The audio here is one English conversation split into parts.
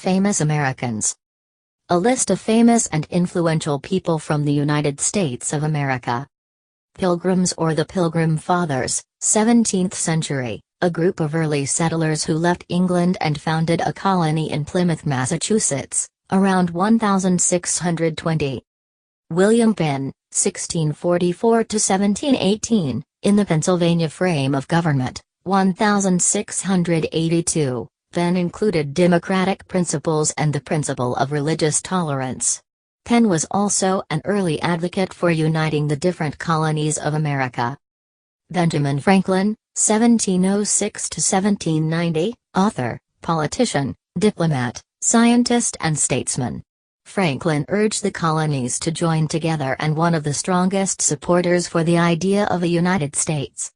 Famous Americans. A list of famous and influential people from the United States of America. Pilgrims or the Pilgrim Fathers, 17th century, a group of early settlers who left England and founded a colony in Plymouth, Massachusetts, around 1620. William Penn, 1644–1718, in the Pennsylvania frame of government, 1682, Penn included democratic principles and the principle of religious tolerance. Penn was also an early advocate for uniting the different colonies of America. Benjamin Franklin, 1706–1790, author, politician, diplomat, scientist and statesman. Franklin urged the colonies to join together and one of the strongest supporters for the idea of a United States.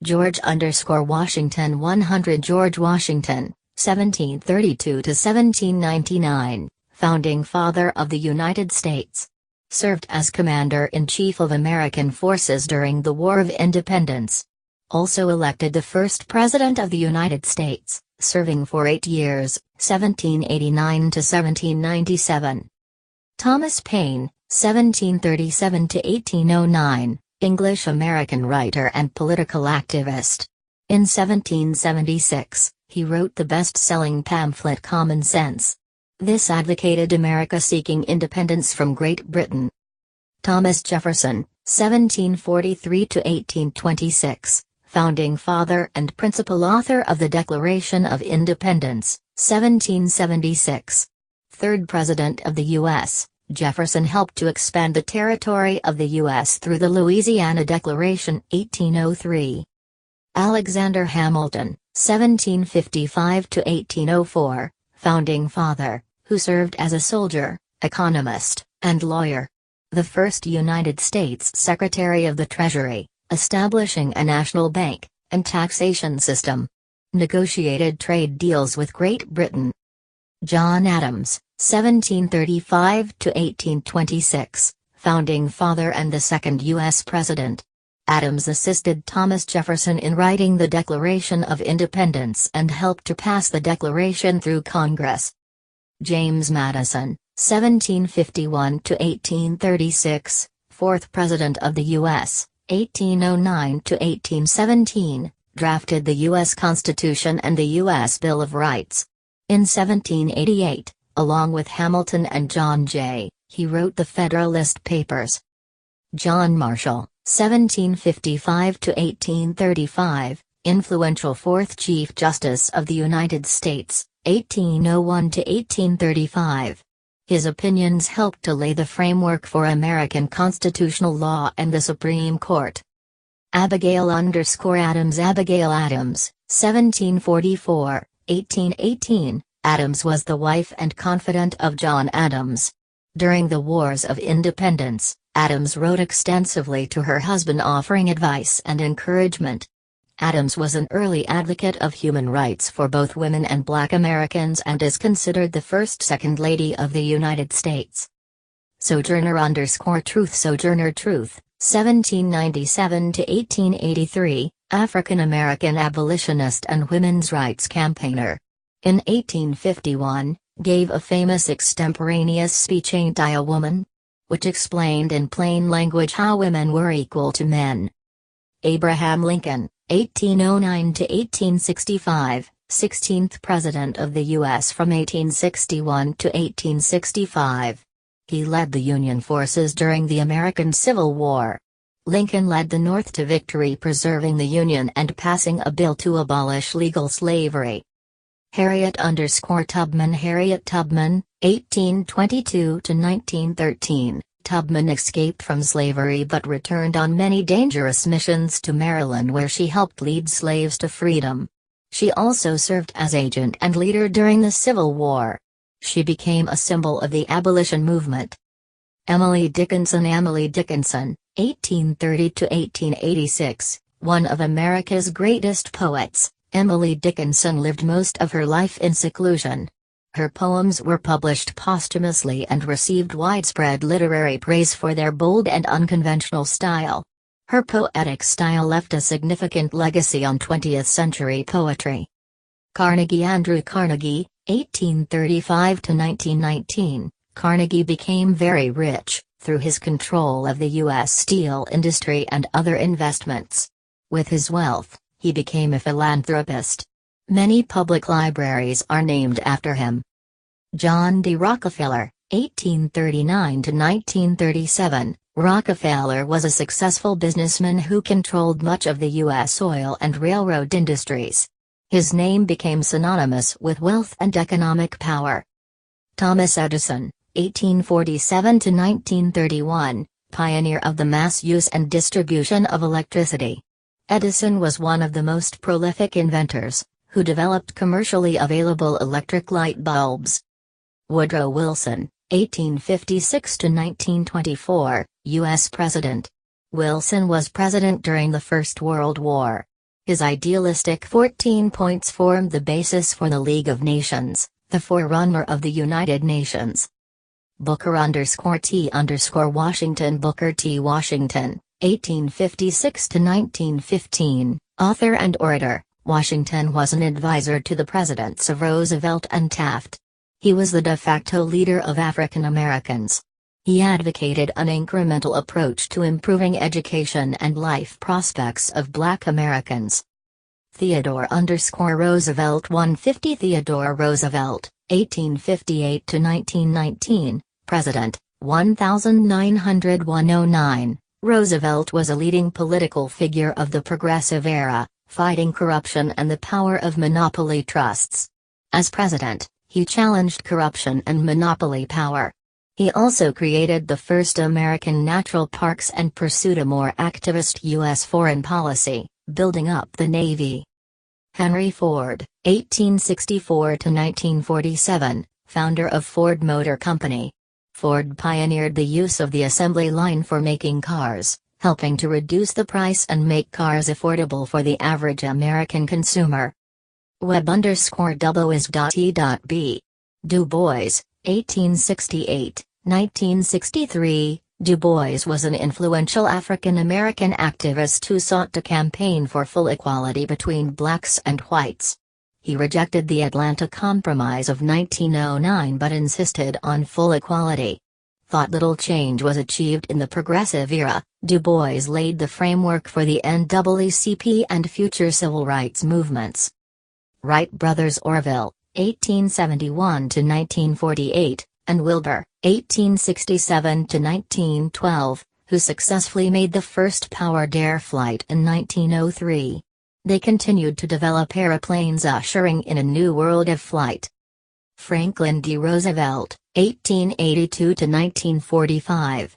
George Washington 100 George Washington, 1732–1799, founding father of the United States. Served as Commander-in-Chief of American forces during the War of Independence. Also elected the first President of the United States, serving for 8 years, 1789–1797. Thomas Paine, 1737–1809, English-American writer and political activist. In 1776, he wrote the best-selling pamphlet Common Sense. This advocated America seeking independence from Great Britain. Thomas Jefferson, 1743–1826, founding father and principal author of the Declaration of Independence, 1776. Third President of the U.S., Jefferson helped to expand the territory of the U.S. through the Louisiana Declaration, 1803. Alexander Hamilton, 1755–1804, founding father, who served as a soldier, economist, and lawyer. The first United States Secretary of the Treasury, establishing a national bank, and taxation system. Negotiated trade deals with Great Britain. John Adams, 1735–1826, founding father and the second U.S. President. Adams assisted Thomas Jefferson in writing the Declaration of Independence and helped to pass the Declaration through Congress. James Madison, 1751–1836, fourth President of the U.S., 1809–1817, drafted the U.S. Constitution and the U.S. Bill of Rights. In 1788, along with Hamilton and John Jay, he wrote the Federalist Papers. John Marshall, 1755–1835, influential fourth Chief Justice of the United States, 1801–1835. His opinions helped to lay the framework for American constitutional law and the Supreme Court. Abigail Adams 1744–1818, Adams was the wife and confidant of John Adams. During the Wars of Independence, Adams wrote extensively to her husband offering advice and encouragement. Adams was an early advocate of human rights for both women and Black Americans and is considered the first Second Lady of the United States. Sojourner_Truth 1797–1883, African-American abolitionist and women's rights campaigner. In 1851, gave a famous extemporaneous speech Ain't I a Woman? Which explained in plain language how women were equal to men. Abraham Lincoln, 1809–1865, 16th President of the U.S. from 1861 to 1865. He led the Union forces during the American Civil War. Lincoln led the North to victory, preserving the Union and passing a bill to abolish legal slavery. Harriet_Tubman 1822–1913, Tubman escaped from slavery but returned on many dangerous missions to Maryland where she helped lead slaves to freedom. She also served as agent and leader during the Civil War. She became a symbol of the abolition movement. Emily Dickinson 1830–1886, one of America's greatest poets. Emily Dickinson lived most of her life in seclusion. Her poems were published posthumously and received widespread literary praise for their bold and unconventional style. Her poetic style left a significant legacy on 20th-century poetry. Andrew Carnegie, 1835 to 1919, Carnegie became very rich through his control of the U.S. steel industry and other investments. With his wealth, he became a philanthropist. Many public libraries are named after him. John D. Rockefeller, 1839 to 1937. Rockefeller was a successful businessman who controlled much of the U.S. oil and railroad industries. His name became synonymous with wealth and economic power. Thomas Edison, 1847 to 1931, pioneer of the mass use and distribution of electricity. Edison was one of the most prolific inventors, who developed commercially available electric light bulbs. Woodrow Wilson, 1856 to 1924, U.S. President. Wilson was president during the First World War. His idealistic 14 points formed the basis for the League of Nations, the forerunner of the United Nations. Booker_T_Washington Booker T. Washington, 1856 to 1915, author and orator. Washington was an advisor to the presidents of Roosevelt and Taft. He was the de facto leader of African Americans. He advocated an incremental approach to improving education and life prospects of Black Americans. Theodore_Roosevelt 150 Theodore Roosevelt, 1858 to 1919, President, 1901-09. Roosevelt was a leading political figure of the Progressive Era, fighting corruption and the power of monopoly trusts. As president, he challenged corruption and monopoly power. He also created the first American natural parks and pursued a more activist U.S. foreign policy, building up the Navy. Henry Ford, 1864 to 1947, founder of Ford Motor Company. Ford pioneered the use of the assembly line for making cars, helping to reduce the price and make cars affordable for the average American consumer. Web_W is.E.B. Du Bois, 1868-1963, Du Bois was an influential African American activist who sought to campaign for full equality between blacks and whites. He rejected the Atlanta Compromise of 1909 but insisted on full equality. Thought little change was achieved in the Progressive Era. Du Bois laid the framework for the NAACP and future civil rights movements. Wright brothers Orville, 1871 to 1948, and Wilbur, 1867 to 1912, who successfully made the first powered air flight in 1903. They continued to develop airplanes, ushering in a new world of flight. Franklin D. Roosevelt, 1882 to 1945,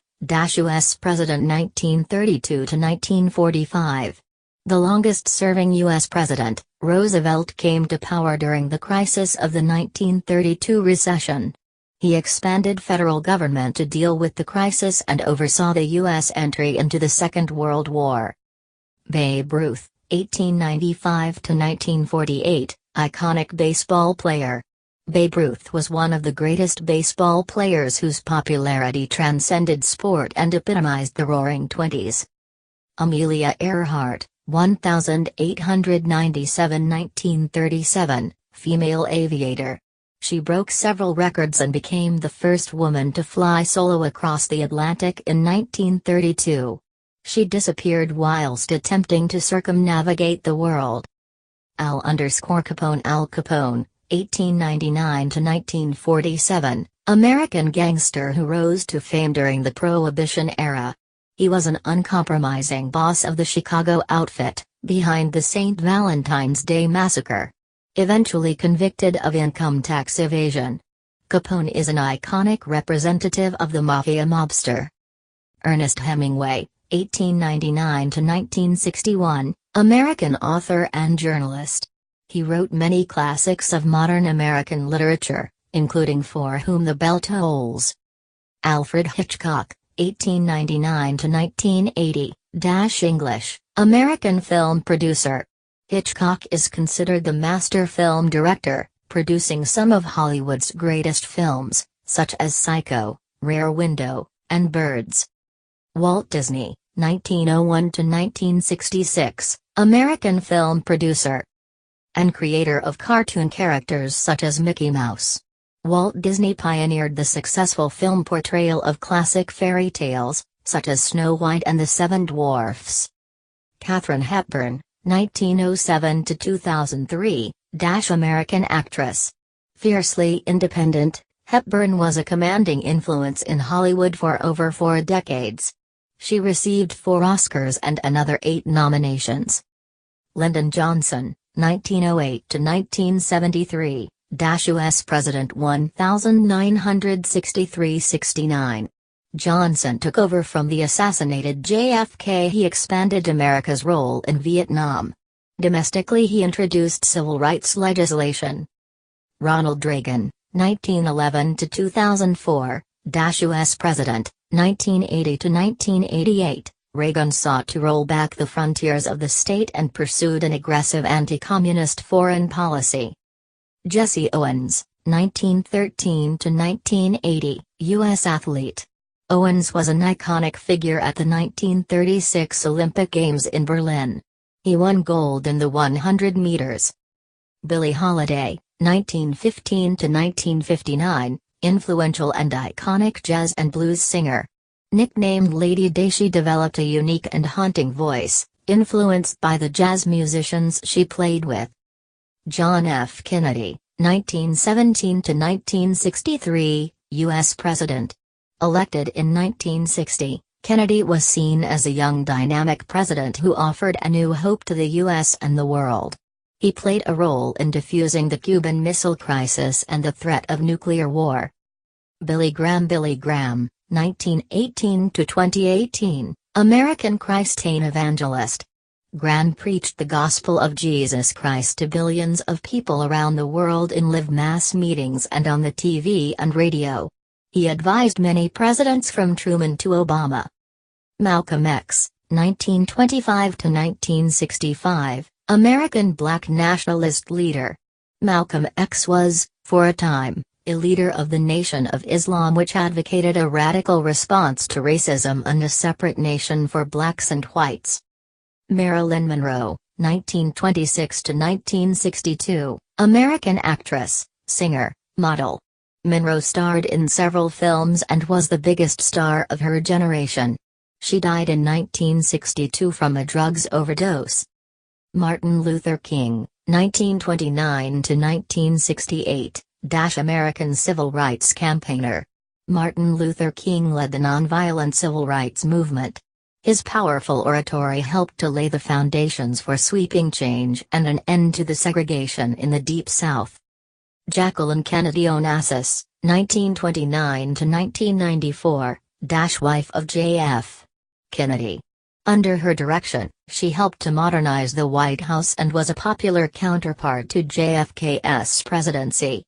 U.S. President 1932 to 1945. The longest-serving U.S. president, Roosevelt came to power during the crisis of the 1932 recession. He expanded federal government to deal with the crisis and oversaw the U.S. entry into the Second World War. Babe Ruth, 1895 to 1948, iconic baseball player. Babe Ruth was one of the greatest baseball players whose popularity transcended sport and epitomized the Roaring Twenties. Amelia Earhart, 1897–1937, female aviator. She broke several records and became the first woman to fly solo across the Atlantic in 1932. She disappeared whilst attempting to circumnavigate the world. Al_Capone Al Capone, 1899–1947, American gangster who rose to fame during the Prohibition era. He was an uncompromising boss of the Chicago outfit, behind the St. Valentine's Day Massacre. Eventually convicted of income tax evasion. Capone is an iconic representative of the mafia mobster. Ernest Hemingway, 1899–1961, American author and journalist. He wrote many classics of modern American literature, including For Whom the Bell Tolls. Alfred Hitchcock, 1899–1980, English, American film producer. Hitchcock is considered the master film director, producing some of Hollywood's greatest films, such as Psycho, Rear Window, and Birds. Walt Disney, 1901–1966, American film producer. and creator of cartoon characters such as Mickey Mouse. Walt Disney pioneered the successful film portrayal of classic fairy tales, such as Snow White and the Seven Dwarfs. Katharine Hepburn, 1907–2003, American actress. Fiercely independent, Hepburn was a commanding influence in Hollywood for over 4 decades. She received 4 Oscars and another 8 nominations. Lyndon Johnson, 1908–1973, U.S. President 1963–69. Johnson took over from the assassinated JFK. He expanded America's role in Vietnam. Domestically, he introduced civil rights legislation. Ronald Reagan, 1911–2004, U.S. President, 1980–1988. Reagan sought to roll back the frontiers of the state and pursued an aggressive anti-communist foreign policy. Jesse Owens, 1913–1980, U.S. athlete. Owens was an iconic figure at the 1936 Olympic Games in Berlin. He won gold in the 100 meters. Billie Holiday, 1915–1959, influential and iconic jazz and blues singer. Nicknamed Lady Day, she developed a unique and haunting voice, influenced by the jazz musicians she played with. John F. Kennedy, 1917–1963, U.S. President. Elected in 1960, Kennedy was seen as a young dynamic president who offered a new hope to the U.S. and the world. He played a role in defusing the Cuban Missile Crisis and the threat of nuclear war. Billy Graham, 1918–2018, American Christian evangelist. Graham preached the gospel of Jesus Christ to billions of people around the world in live mass meetings and on the TV and radio. He advised many presidents from Truman to Obama. Malcolm X, 1925–1965, American black nationalist leader. Malcolm X was, for a time, a leader of the Nation of Islam, which advocated a radical response to racism and a separate nation for blacks and whites. Marilyn Monroe, 1926–1962, American actress, singer, model. Monroe starred in several films and was the biggest star of her generation. She died in 1962 from a drugs overdose. Martin Luther King, 1929–1968, American civil rights campaigner. Martin Luther King led the nonviolent civil rights movement. His powerful oratory helped to lay the foundations for sweeping change and an end to the segregation in the Deep South. Jacqueline Kennedy Onassis, 1929–1994, wife of J.F. Kennedy. Under her direction, she helped to modernize the White House and was a popular counterpart to JFK's presidency.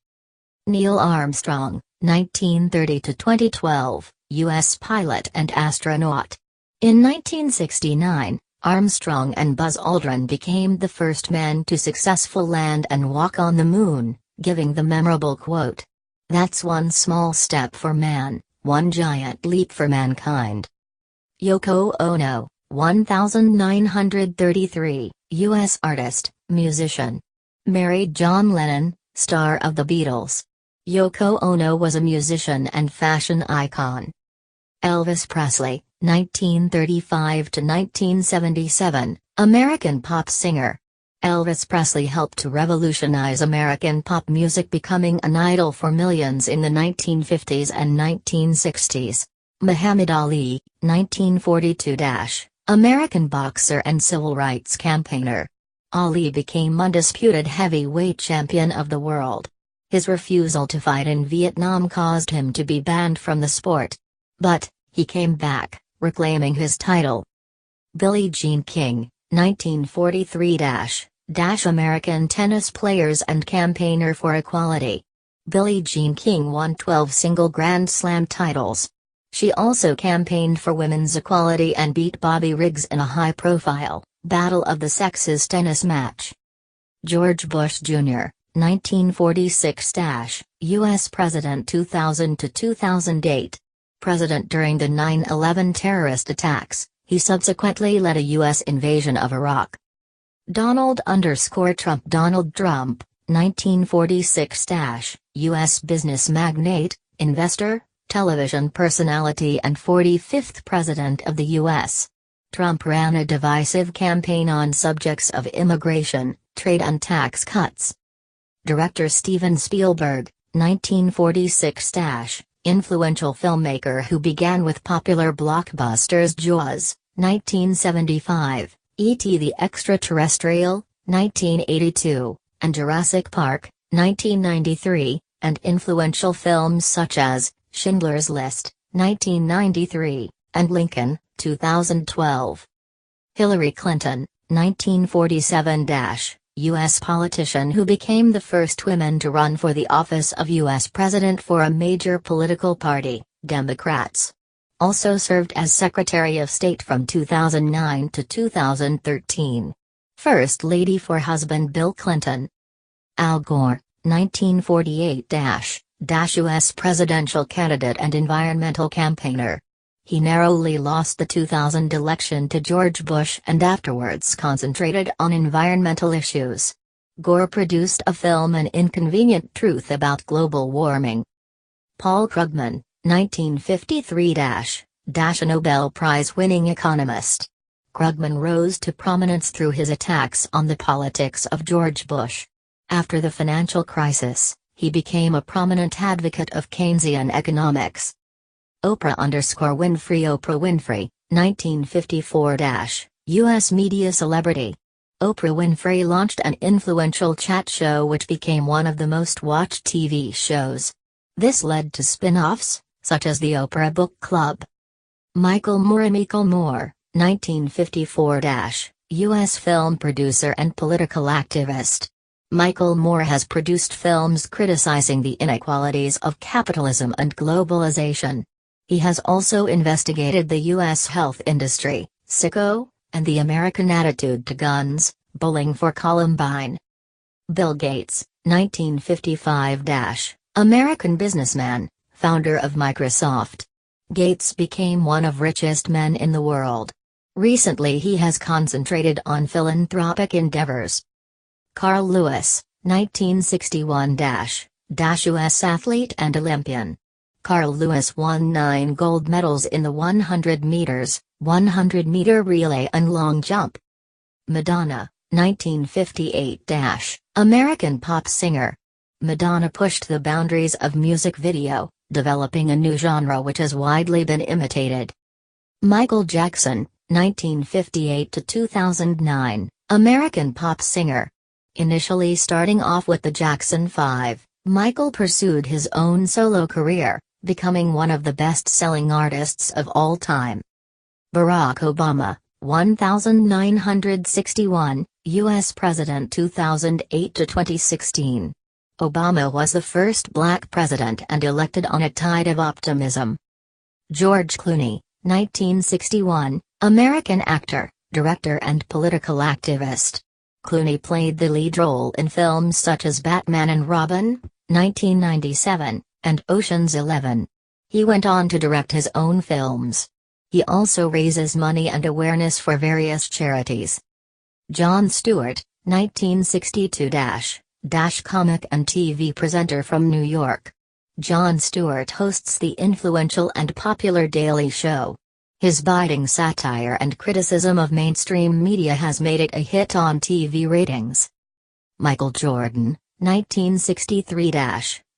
Neil Armstrong, 1930–2012, U.S. pilot and astronaut. In 1969, Armstrong and Buzz Aldrin became the first men to successfully land and walk on the moon, giving the memorable quote, "That's one small step for man, one giant leap for mankind." Yoko Ono, 1933, U.S. artist, musician. Married John Lennon, star of the Beatles. Yoko Ono was a musician and fashion icon. Elvis Presley, 1935–1977, American pop singer. Elvis Presley helped to revolutionize American pop music, becoming an idol for millions in the 1950s and 1960s. Muhammad Ali, 1942 American boxer and civil rights campaigner. Ali became undisputed heavyweight champion of the world. His refusal to fight in Vietnam caused him to be banned from the sport. But, he came back, reclaiming his title. Billie Jean King, 1943 American tennis players and campaigner for equality. Billie Jean King won 12 single Grand Slam titles. She also campaigned for women's equality and beat Bobby Riggs in a high-profile, Battle of the Sexes tennis match. George Bush Jr., 1946 U.S. President 2000–2008. President during the 9/11 terrorist attacks, he subsequently led a U.S. invasion of Iraq. Donald Trump, 1946 U.S. business magnate, investor, television personality and 45th President of the U.S. Trump ran a divisive campaign on subjects of immigration, trade and tax cuts. Director Steven Spielberg, 1946 influential filmmaker who began with popular blockbusters Jaws, 1975, E.T. the Extraterrestrial, 1982, and Jurassic Park, 1993, and influential films such as Schindler's List, 1993, and Lincoln, 2012. Hillary Clinton, 1947 U.S. politician who became the first woman to run for the office of U.S. President for a major political party, Democrats. Also served as Secretary of State from 2009 to 2013. First Lady for husband Bill Clinton. Al Gore, 1948 U.S. presidential candidate and environmental campaigner. He narrowly lost the 2000 election to George Bush and afterwards concentrated on environmental issues. Gore produced a film An Inconvenient Truth about global warming. Paul Krugman, 1953 a Nobel Prize-winning economist. Krugman rose to prominence through his attacks on the politics of George Bush. After the financial crisis, he became a prominent advocate of Keynesian economics. Oprah Winfrey, 1954 U.S. media celebrity. Oprah Winfrey launched an influential chat show which became one of the most watched TV shows. This led to spin-offs, such as the Oprah Book Club. Michael Moore, 1954 U.S. film producer and political activist. Michael Moore has produced films criticizing the inequalities of capitalism and globalization. He has also investigated the U.S. health industry, sicko, and the American attitude to guns, Bowling for Columbine. Bill Gates, 1955 American businessman, founder of Microsoft. Gates became one of richest men in the world. Recently he has concentrated on philanthropic endeavors. Carl Lewis, 1961 U.S. athlete and Olympian. Carl Lewis won 9 gold medals in the 100 meters, 100-meter relay and long jump. Madonna, 1958 American pop singer. Madonna pushed the boundaries of music video, developing a new genre which has widely been imitated. Michael Jackson, 1958 to 2009, American pop singer. Initially starting off with the Jackson 5, Michael pursued his own solo career, becoming one of the best-selling artists of all time. Barack Obama, 1961, U.S. President 2008 to 2016. Obama was the first black president and elected on a tide of optimism. George Clooney, 1961, American actor, director and political activist. Clooney played the lead role in films such as Batman and Robin, 1997, and Ocean's 11. He went on to direct his own films. He also raises money and awareness for various charities. Jon Stewart, 1962 comic and TV presenter from New York. Jon Stewart hosts the influential and popular Daily Show. His biting satire and criticism of mainstream media has made it a hit on TV ratings. Michael Jordan, 1963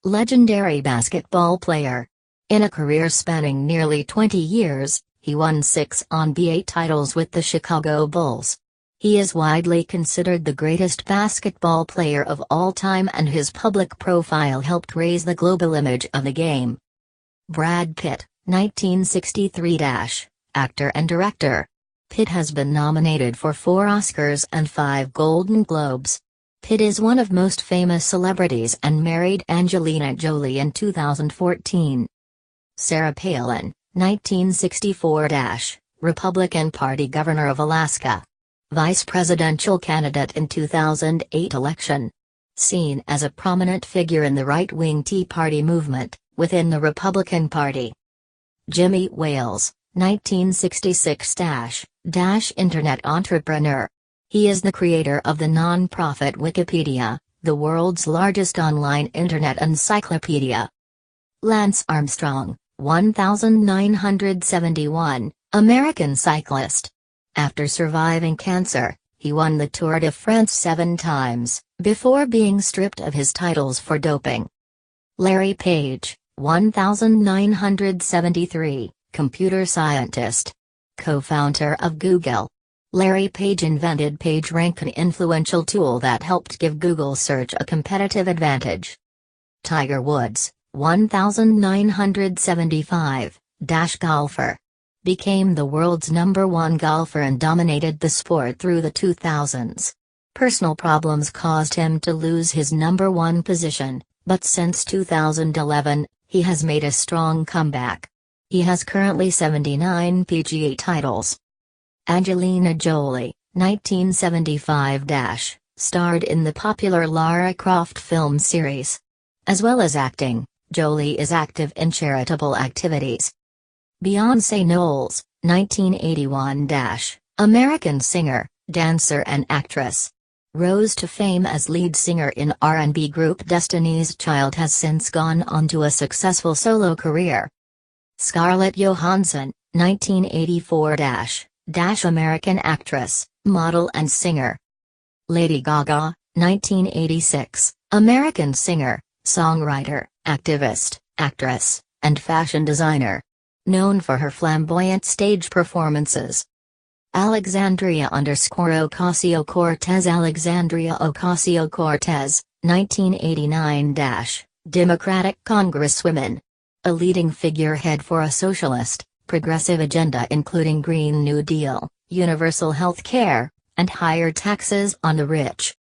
legendary basketball player. In a career spanning nearly 20 years, he won 6 NBA titles with the Chicago Bulls. He is widely considered the greatest basketball player of all time and his public profile helped raise the global image of the game. Brad Pitt, 1963 actor and director. Pitt has been nominated for 4 Oscars and 5 Golden Globes. Pitt is one of most famous celebrities and married Angelina Jolie in 2014. Sarah Palin, 1964 Republican Party Governor of Alaska. Vice presidential candidate in 2008 election. Seen as a prominent figure in the right-wing Tea Party movement, within the Republican Party. Jimmy Wales, 1966 internet entrepreneur. He is the creator of the non-profit Wikipedia, the world's largest online internet encyclopedia. Lance Armstrong, 1971, American cyclist. After surviving cancer, he won the Tour de France 7 times, before being stripped of his titles for doping. Larry Page, 1973, computer scientist. Co-founder of Google. Larry Page invented PageRank, an influential tool that helped give Google search a competitive advantage. Tiger Woods, 1975, golfer. Became the world's #1 golfer and dominated the sport through the 2000s. Personal problems caused him to lose his #1 position, but since 2011, he has made a strong comeback. He has currently 79 PGA titles. Angelina Jolie, 1975, starred in the popular Lara Croft film series. As well as acting, Jolie is active in charitable activities. Beyoncé Knowles, 1981, American singer, dancer and actress. Rose to fame as lead singer in R&B group Destiny's Child, has since gone on to a successful solo career. Scarlett Johansson, 1984, American actress, model and singer. Lady Gaga, 1986, American singer, songwriter, activist, actress, and fashion designer. Known for her flamboyant stage performances. Alexandria _Ocasio-Cortez Alexandria Ocasio-Cortez, 1989, Democratic Congresswoman. A leading figurehead for a socialist, progressive agenda including Green New Deal, universal health care, and higher taxes on the rich.